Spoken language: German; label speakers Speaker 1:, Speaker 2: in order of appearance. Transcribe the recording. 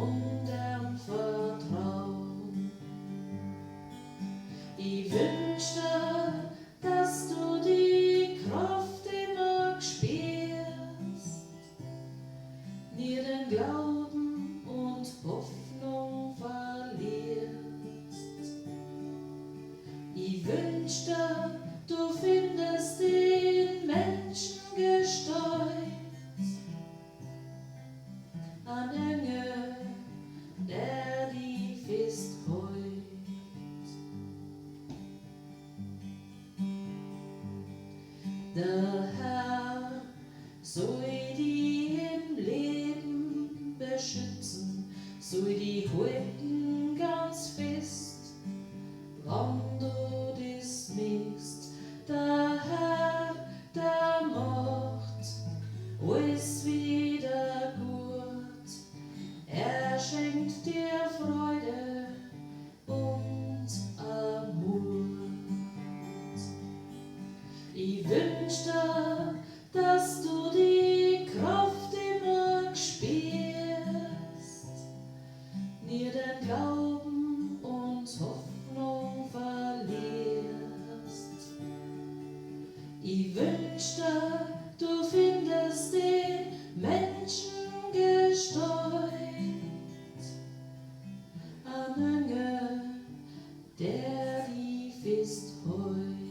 Speaker 1: und vertrauen. Ich wünschte, dass du die Kraft immer spürst, nie den Glauben und Hoffnung verlierst. Ich wünschte, du findest den Menschen Gestalt, ein Engel, der die fest heut. Der Herr soll die im Leben beschützen, soll die halten ganz fest, wann du das mixt. Der Herr, der macht alles wieder gut. Er schenkt dir Freude und Mut. Ich wünschte, dass du die Kraft immer spürst, nie den Glauben und Hoffnung verlierst. Ich wünschte, du findest den Menschen Gestalt, ein Engel, der die fest heut.